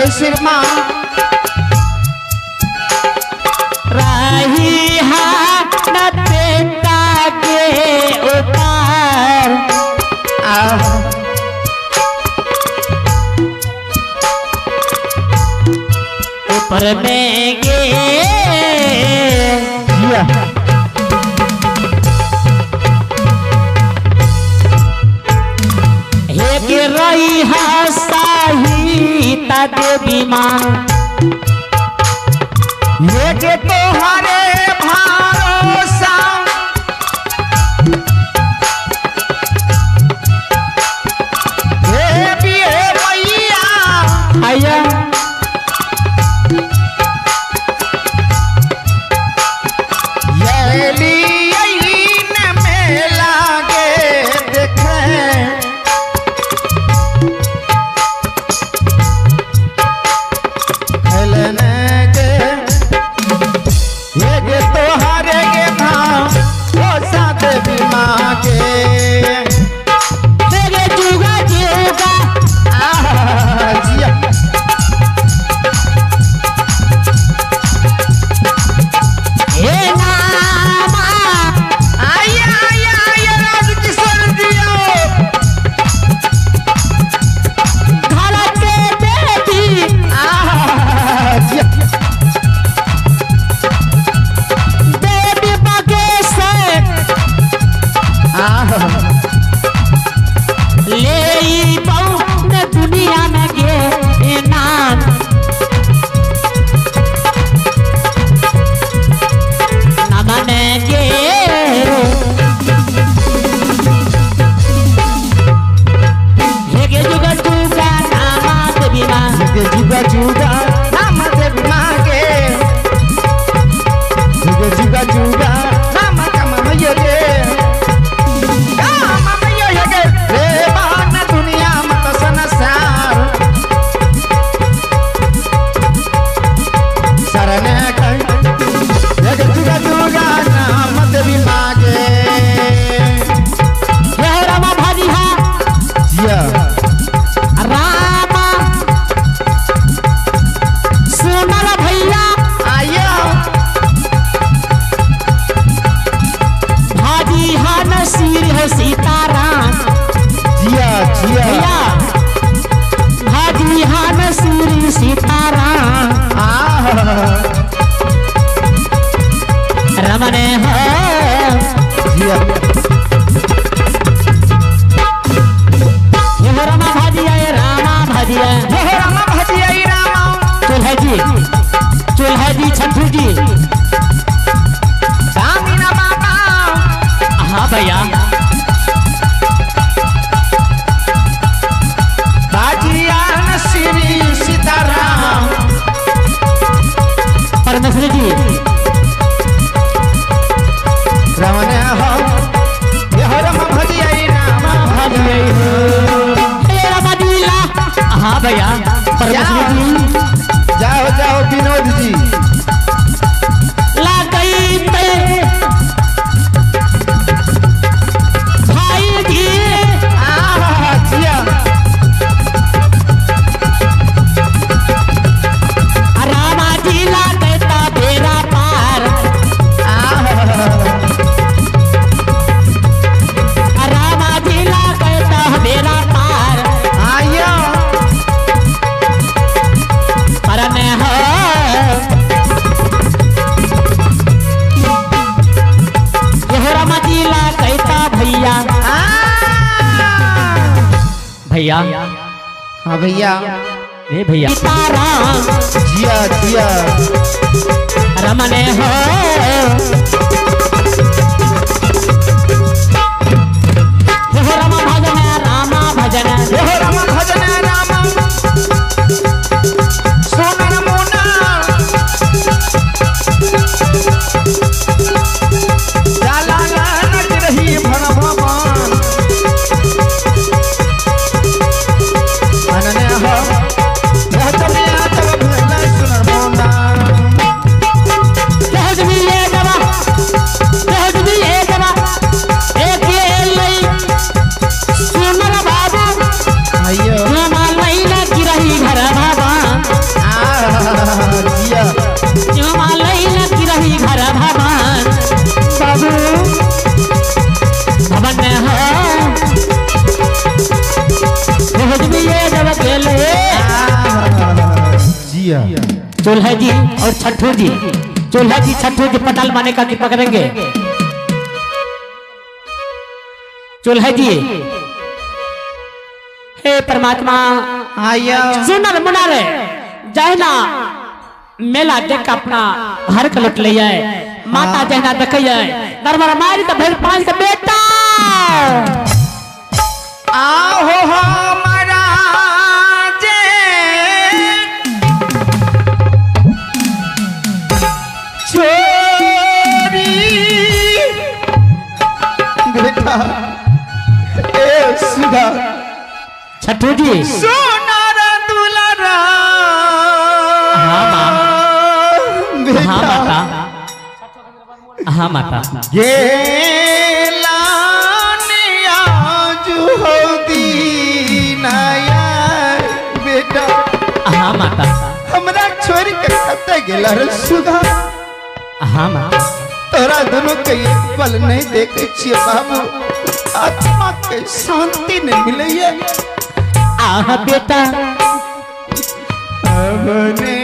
जय श्री राम रही बेटा के ऊपर ऊपर में गे रही है साहिता देवी माँ लेके तोहरे भरोसा हे पिए भैया आया सीताराम जिया जिया हाजी हान श्री सीताराम रमने हो जिया ये रमा भजिया रामा भजिया ये रामा भजिया रामा चूल्हा जी छठू जी सामीना बाबा हाँ भैया सीताराम परमेश्वर जी रमने हो ये रामा भजिया रामा भजिया रामा दिला हाँ भैया परमेश्वर जी जाओ जाओ विनोद जी ला गई भाई जी जिया रामा जी ला कहता बेरा पार रामा जी ला कहता बेरा पार आया परने हो यह रामा जी ला कहता भैया भैया हाँ भैया ए भैया सीताराम जिया जिया रमने हो यह रामा भजन रामा भजन यह रामा भजन रामा सोना मोना जाला नच रही भन भगवान मनने हो जिया चूल्हा जी और छठू जी, चूल्हा जी छठू जी पताल माने का की पकड़ेंगे। चूल्हा जी, हे परमात्मा आया सुनर मुनारे जाए ना मेला देख अपना हर कलट ले जाए, माता जहना देख जाए नरमर मारी तो भेड़ पांच का बेटा आहो हमारा जे छोरी बेटा ए सुधा छठू जी सोनारा दुलारा हाँ माता, हाँ माता ये लानिया जो होती नया बेटा हाँ माता, हमरा छोरी के कते गेला रे सुधा। हाँ माता तोरा दोनों के एक पल नहीं देखे छिए बाबू, आत्मा के शांति नहीं मिले ये आह बेटा अपने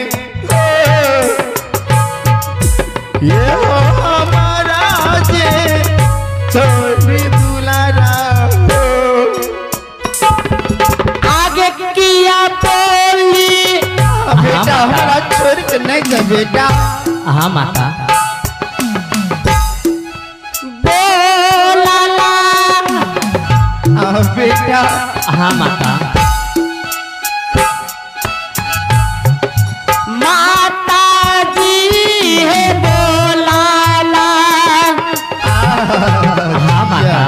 ये हो हमारा जे छोरी दुलारा हो। आगे किया बोली बेटा हमारा छोरी के नहीं जा बेटा। हाँ माता बोला बेटा हाँ माता माता जी है बोलाला हाँ माता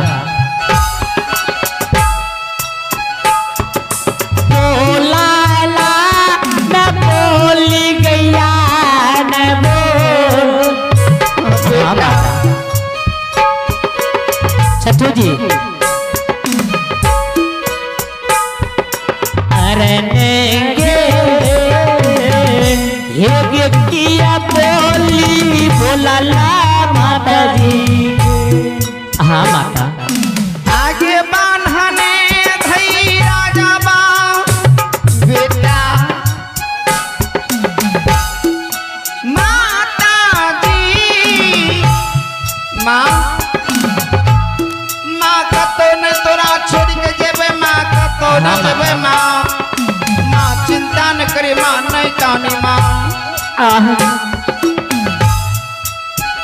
बोलाला न बोली गैया न बोल हाँ माता। छठू जी ये किया बोली बोला माता जी। हाँ माता आगे बान्हने धई राजा बा बेटा माता जी माँ कतो न तोरा छोड़ के जेबे माँ कतो न जेबे माँ चिंता न करे माँ नहीं कानी माँ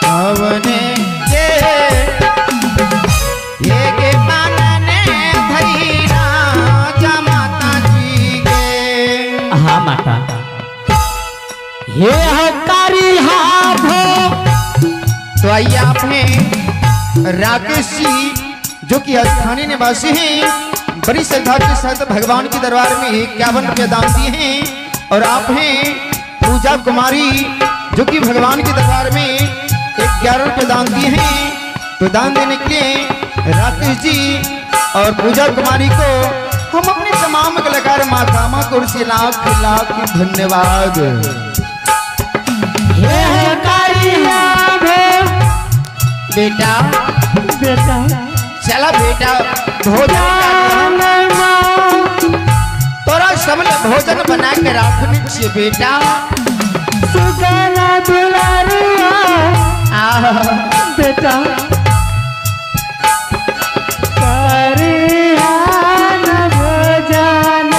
अवने ये के मानने धई राजा माता जी के। हाँ माता ये हकारी हाथों तो आइए आपने राकेश जी जो कि स्थानीय निवासी हैं, बड़ी श्रद्धा के साथ भगवान के दरबार में 51 रुपये दान दिए हैं। और आप हैं पूजा कुमारी जो कि भगवान के दरबार में 11 रुपये दान दिए हैं। तो दान देने के लिए राकेश जी और पूजा कुमारी को हम अपने तमाम कलाकार मातामा को से लाख लाख धन्यवाद। ये हकारी हाथों बेटा बेटा चला बेटा भोजन तोरा सबले भोजन बना के रखने छिए बेटा। सुगना दुलारिया बेटा करिया न भोजन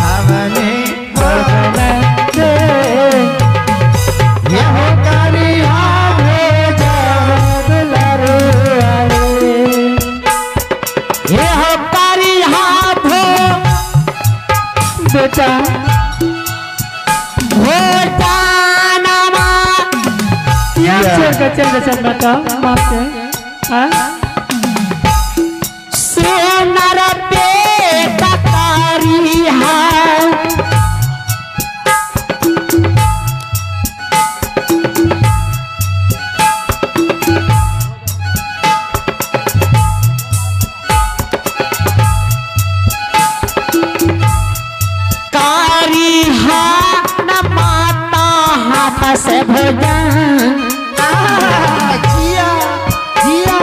आवने बेटा चल बेटा माफ सोनर बेटा तारी से भोजन जिया जिया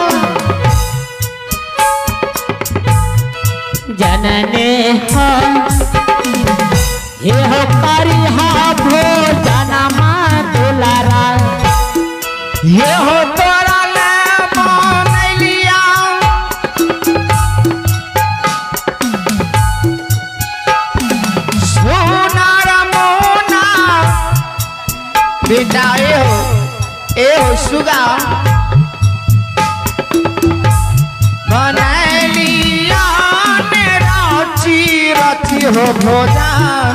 भोजन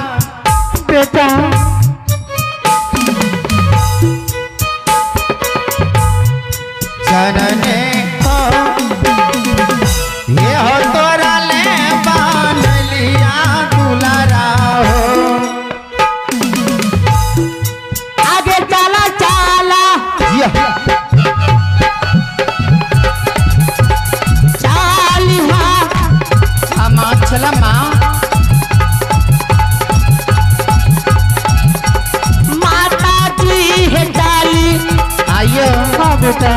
बेटा चरने को ये हो तोरा ले बान लिया दुलारा हो आगे चला चला चाली माँ चला माँ माता जी है चाली आइयो हाँ बेटा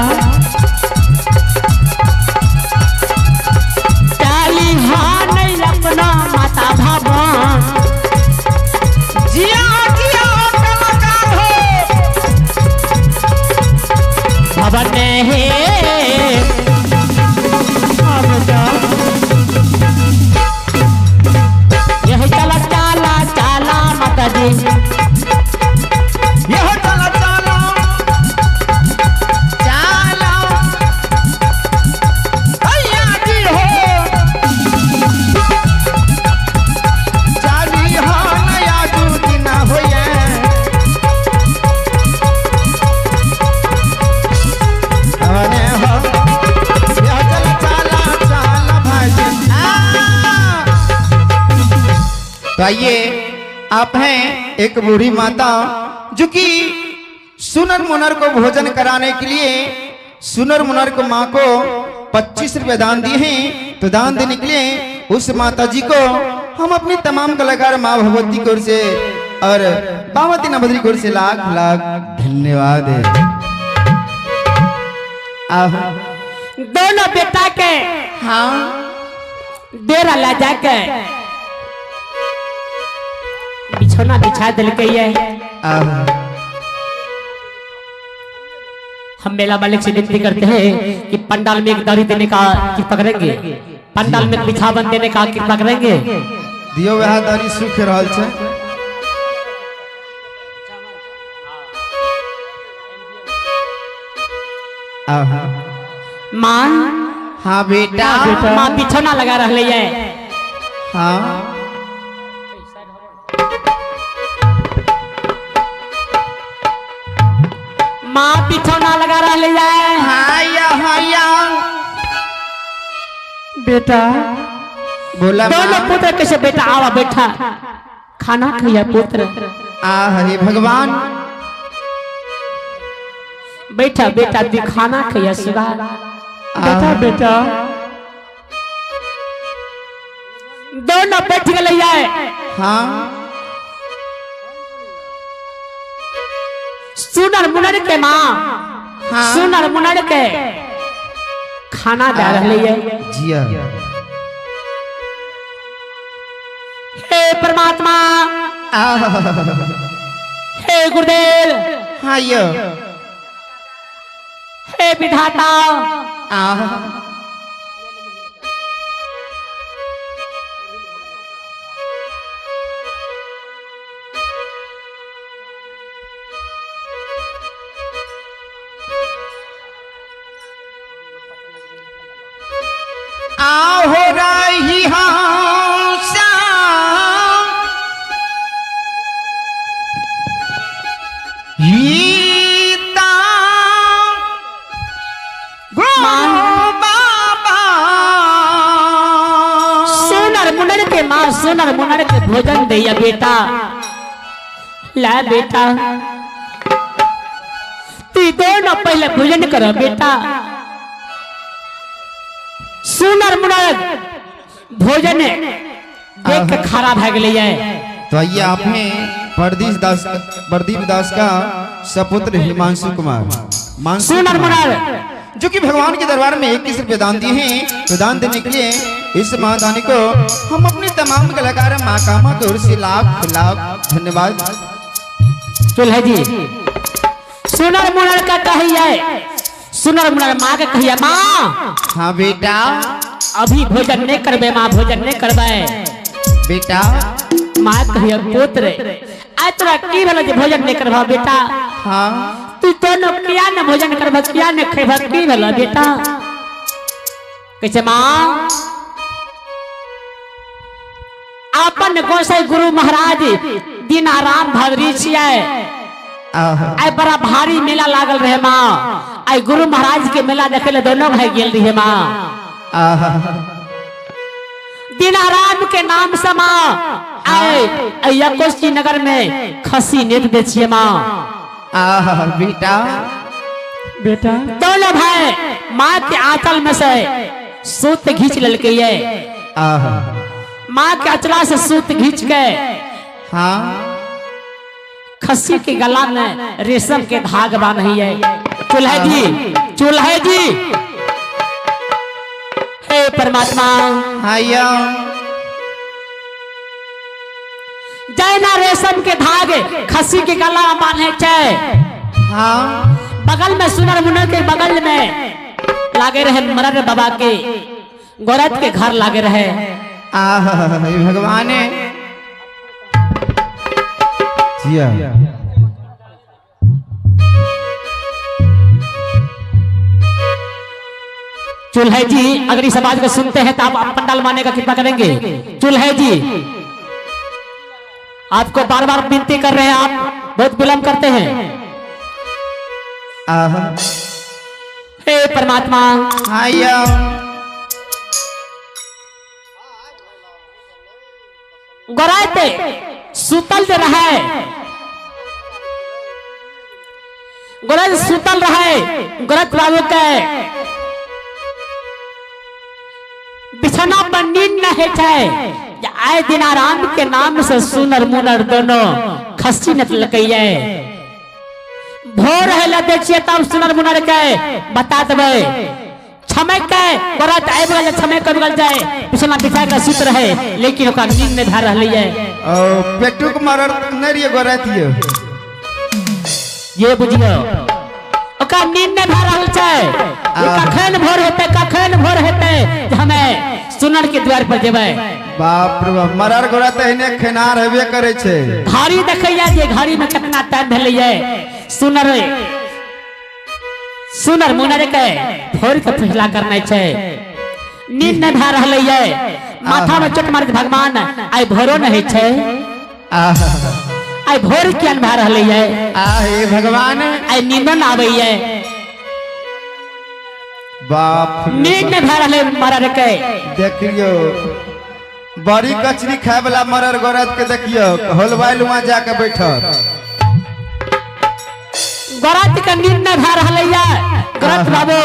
चाली हाँ नहीं अपना माता भवन जिया जिया कलाकार हो भवन है हाँ बेटा यह चला चला चला माता जी ये हो चला चला चला भैया जी हो चाली हो नया दूधी ना होए अरे हो ये हो चला चला चला भाई तो आइए आप हैं एक बूढ़ी माता जो कि सुनर मुनर को भोजन कराने के लिए सुनर मुनर को माँ को 25 रुपए दान दिए हैं। तो दान देने के लिए उस माता जी को हम अपनी तमाम कलाकार माँ भगवती की ओर से और बावती नवद्री की ओर से लाख लाख धन्यवाद है। दोनों बेटा के हाँ डेरा ला जाके बिछौना बिछा दिल के ये हम मेला मालिक से विनती करते हैं कि पंडाल में एक दरी देने का कृपा करेंगे, पंडाल में बिछावन देने का कृपा करेंगे। दियो वह दारी सुख रहल छे। माँ हाँ बेटा माँ बिछौना लगा रही है। हाँ माँ बिछौना लगा रही है। हाया बेटा बोला दोनों पुत्र कैसे बेटा आवा बैठा खाना खाया पुत्र हरे भगवान बैठा बेटा दी खाना खाया सुधा बेटा बेटा दोनों बैठ गए है। हाँ सुनर मुनर के माँ हाँ सुनर मुनर के खाना दे रही है। जिया हे परमात्मा हे गुरुदेव हाँ यो हे विधाता हो रही सुनर मुनर के भोजन दिया बेटा ला बेटा तू दोनों पहले भोजन करो बेटा। सुनर मुनर भोजन देख के खराब है गई है। तो आइए आपने प्रदीप दास का सपुत्र हिमांशु कुमार सुनर मुनर जो कि भगवान के दरबार में 21 रुपए दान दिए हैं। तो दान देने के लिए इस महादानी को हम अपने तमाम कलाकार माँ कामा की ओर से लाख लाख धन्यवाद। चल है जी सुनर मुनर का कहिए सुनर मुनर माँ का कहिए माँ हाँ बेटा अभी भोजन नहीं करबे माँ भोजन नहीं करबे बेटा माँ कहिए पुत्र आज तोरा की भेल जे भोजन नहीं करबा बेटा। हाँ तू दोनों किया न भोजन करबा किया न खेबा की भेल बेटा। कैसे माँ आपन गोसाई गुरु महाराज दीनाराम भगरी छियै। आई बड़ा भारी मेला लागल रहे माँ। आई गुरु महाराज के मेला देखे ले दोनों भाई गेल रही माँ। दीनाराम के नाम से माँ आई कोसी नगर में खसी नेत बेचिए माँ। बेटा बेटा दोनों भाई माँ के आंचल में से सूत घींच ललके माँ के अचला से सूत घींच के हाँ खस्सी के गला में रेशम के धाग बांधी है। चूल्हे जी हे परमात्मा जैना रेशम के धागे खस्सी के गला में बांधे छे। हाँ बगल में सुनर मुनर के बगल में लागे रहे मरर बाबा के गोरत के घर लागे रहे। भगवान चूल्हे जी अगर इस आवाज को सुनते हैं तो आप पंडाल माने का कितना करेंगे। चूल्हे जी आपको बार बार विनती कर रहे हैं, आप बहुत विलंब करते हैं। हे परमात्मा गोराते सुतल दे रहा है, गोरत सुतल रहे। गोरत बाबू के बिछना पर नींद न है। आए दीनाराम के नाम से सुनर मुनर दोनों खस्सी नचल है। भोर है देखिए तब सुनर मुनर के बता देवे छमक के गोरत आए बगल छमक के बगल जाए बिछना बिछा के सुत रहे, लेकिन ओका नींद में धार रही है। पेटुक मरर नहीं गोरत ये बुझियो ओका नींद में धार रहल छे। कखन भोर हेते हमें सुनर के द्वार पर जेबै। बाप रे बाप मरर गोरत एहने खेनार हेबे करे छे। घड़ी देखैया जे घड़ी में कितना टाइम भेलैया। सुनर मुनर के भोर के फैसला करना छे। नींद न भा रहले है, माथा में चोट मार भगवान आई भोरो नहीं छे। आई भोर किया भा रहले है। हे भगवान आई नींद न आवे है। बाप नींद न भा रहले मरर के। देखियो बड़ी कचरी खाए वाला मरर गोरत के देखियो होलवाइल वहां जाके बैठल। गोरत के नींद न भा रहले है। गोरत बाबू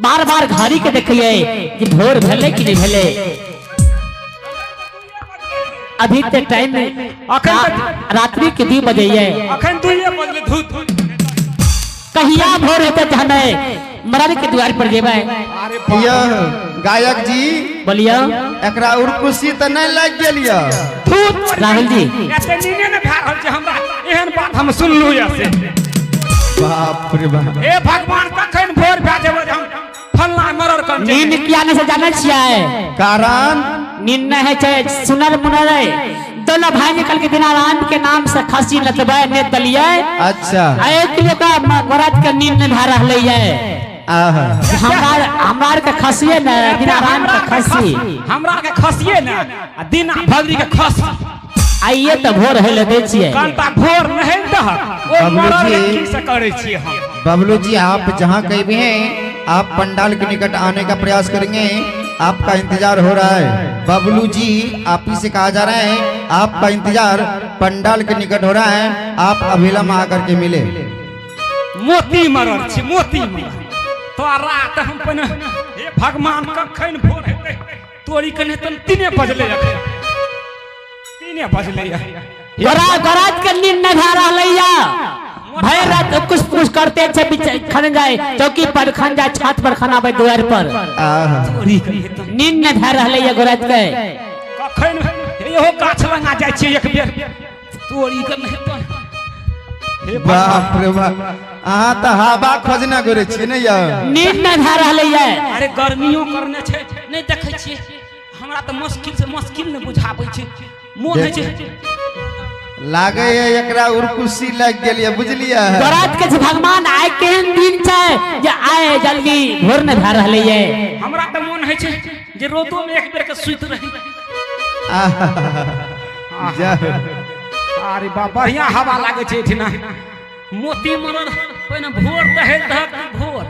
बार बार घड़ी के देखिए कि भोर भेले कि नहीं भेले। अभी तक टाइम रात्रि के 2 बजे है। कहिया भोर होते हमें मरर के द्वार पर जेबै। गायक जी बोलिए एकरा उर्कुशी त नहीं लग गेलिया। राहुल जी बात हम सुनलू से बाप रे बाप ए भगवान कखन भोर भए जेबै हम फलना मरर कर नींद किया नहीं से जाने छियै कारण नींद नहीं है छे। सुनर मुनर दोनों भाई निकल के दीनाराम के नाम से खस्सी नचबै ने दलिए। अच्छा एक किलो का गोरत के नींद नहीं भा रहले है। हमार के खसिए न दीनाराम के खस्सी हमरा के खसिए न दीना भगरी के खस आइए तो भोर है ले देखिए कंटा भोर नहीं दह ओ मरर की से करे छी हम। बबलू जी आप जहाँ कहीं भी हैं आप पंडाल के निकट आने का प्रयास करेंगे। आपका इंतजार हो रहा है। बबलू जी आप ही से कहा जा रहा है आपका इंतजार पंडाल के निकट हो रहा है। आप अभिलम आकर के मिले। मोती मरर छी मोती मरर तो रात हम पने हे भगवान कखन भोर हेतै तोरी कने तन 3 बजले रखे 3 बजले गोरत के नींद न भा रहले है। भर रात कुछ करते छे खन जाए चौकी पर खन जाए छत पर खाना पे द्वार पर नींद न भा रहले है। गोरत के कखन एहो गाछ लंगा जाय छी एक बेर तोरी कने तन बाप रे बाप अहाँ तो हवा खोजना करे छी ने यार। नींद न भा रहले है। अरे गर्मियों करने छे नहीं देखे छी हमरा तो मुश्किल से मुश्किल न बुझाबै छै मोन है छै लागे है एकरा उर्कुशी लग गेलिए बुझलिए। गोरत के भगवान आए केहन दिन छे जे आए जल्दी भोर न भा रहले है। हमरा तो मन है छै जे रोदो में एक बेर के सुत रही जा अरे बा बढ़िया हवा लागे छै एठिना मोती मरल पहिने भोर दहेल दहक भोर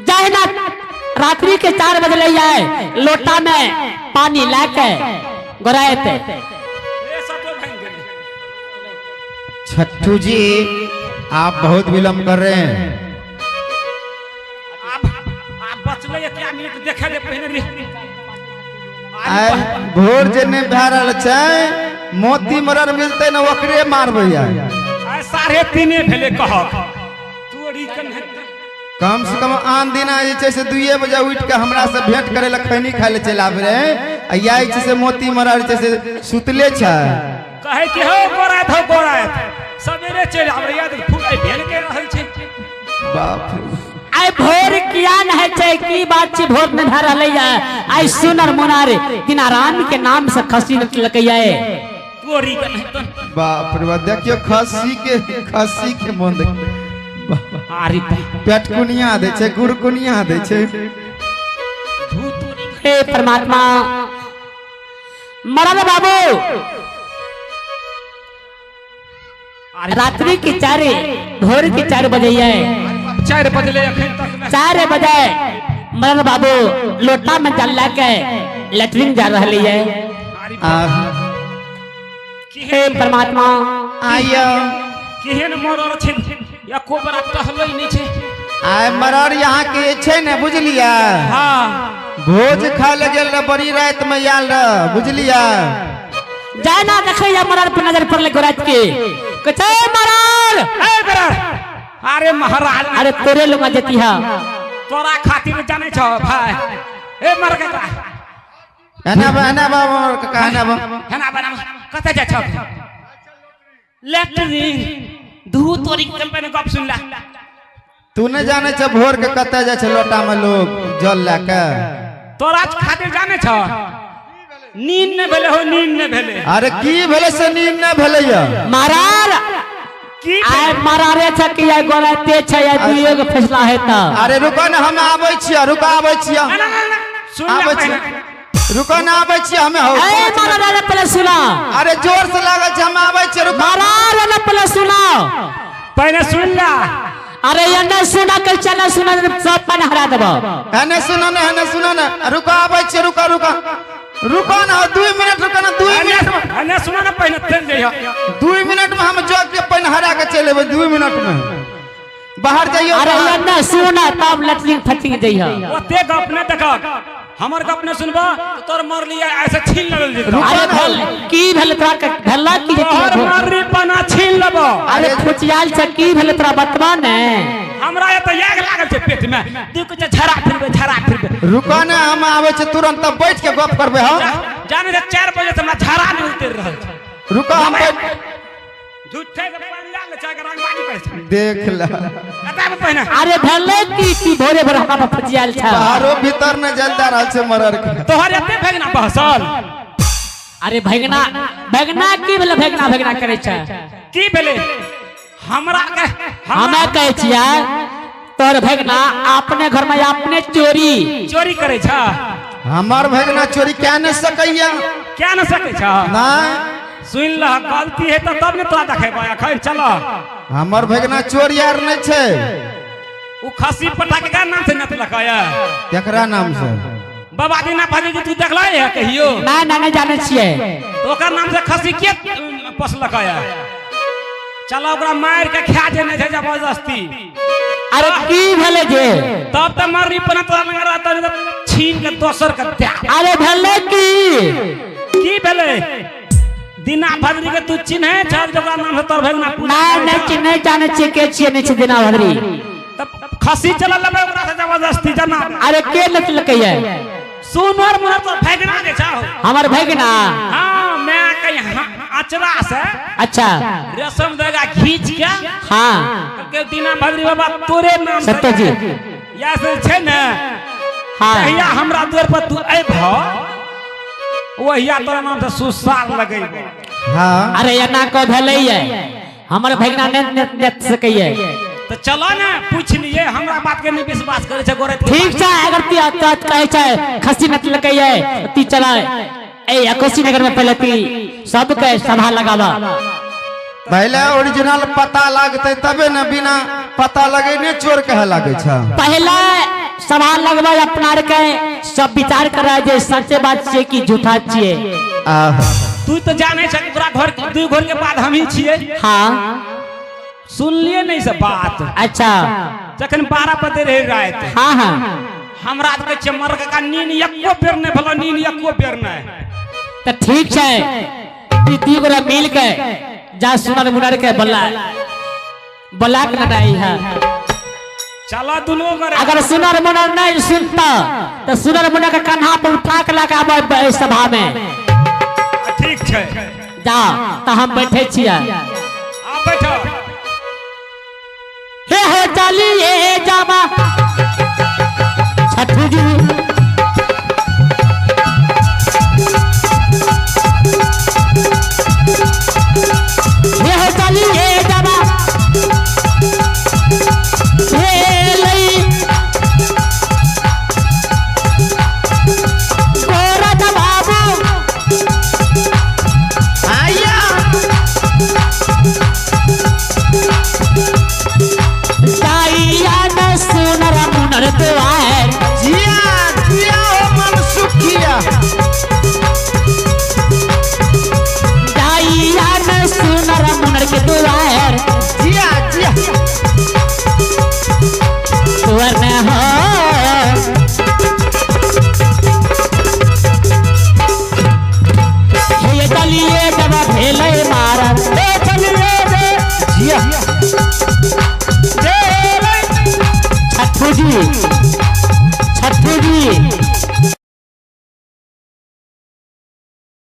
जहिना रात्रि के 4 बजे ले जाए लोटा में पानी लाके गोरायत ए सटो भाई गेले छट्टू जी आप बहुत विलम्ब कर रहे हैं। आप बचले क्या मिनट देखे ले पहिने रे आइ भोर जने भए रहल छै मोती मरर मिलते न ओकरे मारबै आइ। आइ 3:30 भेले कहक तोरी कन कम से कम आन दिना जे छै से 2 बजे उठ के हमरा से भेंट करे ला खैनी खाय ले चल आबे रहे आ याई छै से मोती मरर छै से सुतले छै कहे कि हो गोरायत सवेरे चल आबे याद फूल भेल के रहल छै बाप रे आइ भोर किया न है छै की बात छी भोर न धर रहले आइ सुनर मुनार दिन आराम के नाम से खसी न लकैया तोरी कन बाप रे बाप देखियो खस्सी के मन देख आरी पेट कुनिया दे छै गुड़ कुनिया दे छै हे परमात्मा मरल बाबू रात्रि की 4 भोर की 4 बजे 4 बजले अखन तक में 4 बजे मरल बाबू लोटा में जल लाके लेटरिन जा रहली है। हे परमात्मा आइयो केहन मरल छै या कोबरा टहलै नै छै आइ मरर यहाँ के छै ने बुझलिया हां भोज खा ले गेल रह बड़ी रात में आयल रह बुझलिया जाना देखैया मरल पर नजर पड़ले गोरात के कछे मरल ए बरार अरे महाराज अरे तोरे लोग जती हा तोरा खातिर जाने छ भाई ए मर के एना बाबा कहना बा हेना बना कते जा छ लेटरिन दू तोरी कंपनी गप सुनला तू न जाने छ भोर के कते जा छ लोटा में लोग जल लाके तोरा खातिर जाने छ नींद न भेले हो नींद न भेले अरे की भेले से नींद न भेले या महाराज की आइ मरारे छ कि आइ गोराते छ या दुइयो के फैसला हेता अरे रुको न हम आबै छी रुको आबै छी सुन आबै छी रुको न आबै छी हमें हो ए महाराज पहले सुना अरे जोर से लागल छै हम आबै छी रुको महाराज पहले सुना पहले सुन ला अरे ये न सुना के चला सुना सब पानी हरा देबो एने सुनो न रुको आबै छी रुको रुको ना 2 मिनट रुको ना 2 मिनट अने सुनो ना पहले चल जइयो 2 मिनट में हम जोग के पानी हरा के चले 2 मिनट में बाहर जाइयो अरे ये न सुना तब लटलिंग फटिंग जइहो ओते गप न देख हमर गप न सुनबा तो तोर मर लिया ऐसे छीन लेल जेतो अरे भल की भेल तोरा के भल्ला की तोर जती मर्री पना छीन लेबो अरे खुचियाल छ की भेल तोरा बतबा ने हमरा ए त याग लागल छै पेट में दू कुछ झरा फिरबे रुको ना हम आवे छ तुरंत तब बैठ के गप करबे हम जाने 4 बजे से हमरा झरा नहीं उतर रहल छै रुको हम झूठे के पंडा ले चाय के रंगबाजी करे छै देख ला बताब पहिने अरे भले की भोरे भोरे हमरा खुचियाल छ बाहरो भीतर न जलदा रहल छै मरर के तोहर एते भगना बहसल अरे भगना की भेल भगना करे छ की भेले हमरा के हमें कहै छियै तोर भगना अपने घर में अपने चोरी करे छ हमार भगना चोरी क्या न सकैया क्या न सके छ नहीं सुन ल गलती है तो तब ने तोरा देखेबा अखन चलो हमार भगना चोर यार नहीं छै उ खसी पटा के का नाम से नत लखाया केकरा नाम से बाबा दीना भाजी के तू देखला है कहियो ना जाने छियै तो ओकर नाम से खसी के पस लखाया चलो ओकरा मार के खा जे नहीं छै जबरदस्ती अरे की भेले जे तब त मर्री पना तोरा लंग रहत छीन के दोसर के दे अरे भेले की भेले दीना भद्री के तू चिन्हे छ जकरा नाम से तोर भगना नहीं जाने छियै के छियै नहीं छै दिना भद्री तब खसी चला लेबे ओकरा से जबरदस्ती जना अरे के लकैया सुनर मुनर तो भगना के छ हमर भगना हां मैं कहीं अचरा से अच्छा रेशम धागा खींच के हाँ के दीना भद्री बाबा तोरे नाम से सत्य जी या से छै न हाँ कहिया हमरा द्वार पर तू अइभ वहिया तोरा नाम से सुसार लगैबे हां अरे एना को भेले हमर भगना ने सकैया तो चलो ना पूछ लिए हमरा बात के नहीं विश्वास करे छै गोरे ठीक छै अगर ती कहै छै खसी नत लकैया ती चला ए कुशीनगर में पहले ती सबके सभा लगावा। पहले ओरिजिनल पता लगते तबे न, बिना पता लगे ने चोर कहे लगे छ। पहले सभा लगवा अपना के सब विचार करा जे सच्चे बात छे कि झूठा छिए। तू तो जाने छ पूरा घर 2 घर के बाद हम ही छिए। हाँ सुन लिए नहीं सब बात। अच्छा जखन 12 बजे रह रात। हाँ हाँ हमरा के चमर का नींद एको बेर नहीं भलो, नींद एको बेर नहीं। तो ठीक है ती 2 गोरा मिल के जा सुनर मुनर के बोला के लड़ाई है। चला दुनो करे। अगर सुनर मुनर नहीं सुनता तो सुनर मुनर के कान्हा पर उठा के लगा सभा में। ठीक है जा तो हम बैठे छिए। आप बैठो। हे हो चली ये जामा छठू जी ये हो चली ये जामा ये लई गोरा बाबू आया जाइया न सुनर मुनर तो